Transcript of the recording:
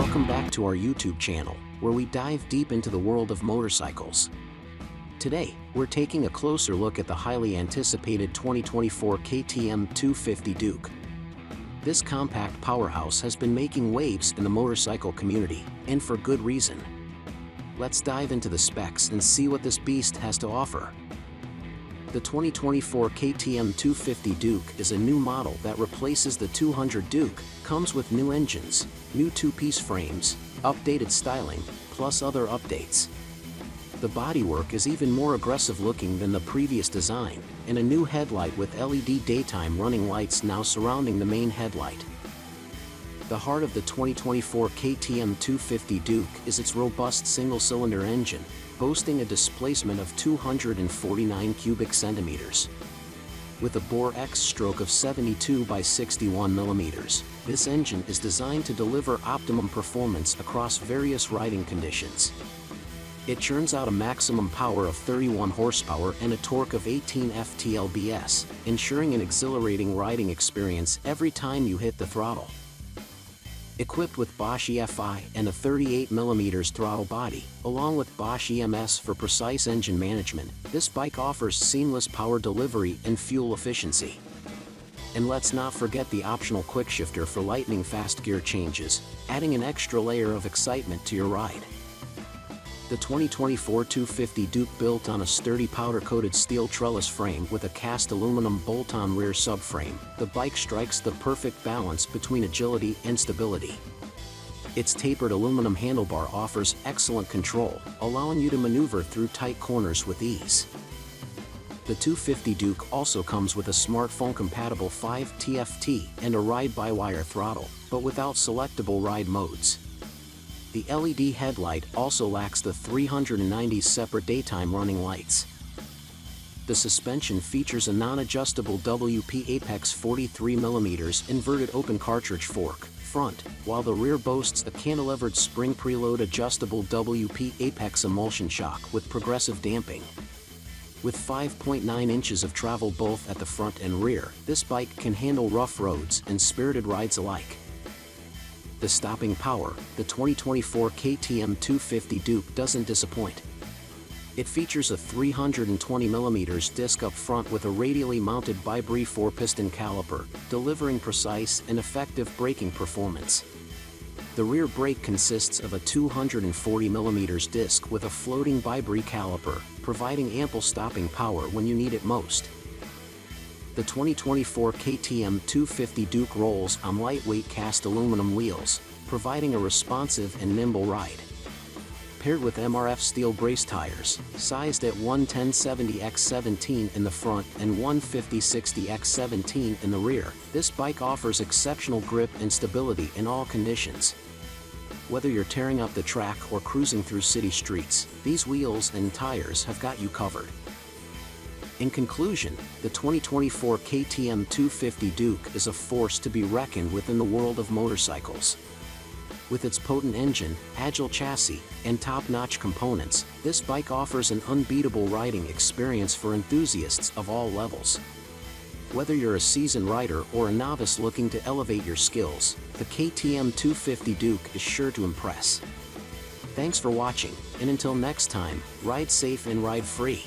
Welcome back to our YouTube channel, where we dive deep into the world of motorcycles. Today, we're taking a closer look at the highly anticipated 2024 KTM 250 Duke. This compact powerhouse has been making waves in the motorcycle community, and for good reason. Let's dive into the specs and see what this beast has to offer. The 2024 KTM 250 Duke is a new model that replaces the 200 Duke, comes with new engines, new two-piece frames, updated styling, plus other updates. The bodywork is even more aggressive looking than the previous design, and a new headlight with LED daytime running lights now surrounding the main headlight. The heart of the 2024 KTM 250 Duke is its robust single-cylinder engine, boasting a displacement of 249 cubic centimeters. With a bore X stroke of 72 by 61 millimeters, this engine is designed to deliver optimum performance across various riding conditions. It churns out a maximum power of 31 horsepower and a torque of 18 ft-lbs, ensuring an exhilarating riding experience every time you hit the throttle. Equipped with Bosch EFI and a 38mm throttle body, along with Bosch EMS for precise engine management, this bike offers seamless power delivery and fuel efficiency. And let's not forget the optional quickshifter for lightning-fast gear changes, adding an extra layer of excitement to your ride. The 2024 250 Duke built on a sturdy powder-coated steel trellis frame with a cast aluminum bolt-on rear subframe, the bike strikes the perfect balance between agility and stability. Its tapered aluminum handlebar offers excellent control, allowing you to maneuver through tight corners with ease. The 250 Duke also comes with a smartphone-compatible 5 TFT and a ride-by-wire throttle, but without selectable ride modes. The LED headlight also lacks the 390 separate daytime running lights. The suspension features a non-adjustable WP Apex 43mm inverted open cartridge fork, front, while the rear boasts a cantilevered spring preload adjustable WP Apex emulsion shock with progressive damping. With 5.9 inches of travel both at the front and rear, this bike can handle rough roads and spirited rides alike. The stopping power, the 2024 KTM 250 Duke doesn't disappoint. It features a 320mm disc up front with a radially mounted Vibri 4-piston caliper, delivering precise and effective braking performance. The rear brake consists of a 240mm disc with a floating Vibri caliper, providing ample stopping power when you need it most. The 2024 KTM 250 Duke rolls on lightweight cast aluminum wheels, providing a responsive and nimble ride. Paired with MRF steel brace tires, sized at 110/70x17 in the front and 150/60x17 in the rear, this bike offers exceptional grip and stability in all conditions. Whether you're tearing up the track or cruising through city streets, these wheels and tires have got you covered. In conclusion, the 2024 KTM 250 Duke is a force to be reckoned with in the world of motorcycles. With its potent engine, agile chassis, and top-notch components, this bike offers an unbeatable riding experience for enthusiasts of all levels. Whether you're a seasoned rider or a novice looking to elevate your skills, the KTM 250 Duke is sure to impress. Thanks for watching, and until next time, ride safe and ride free.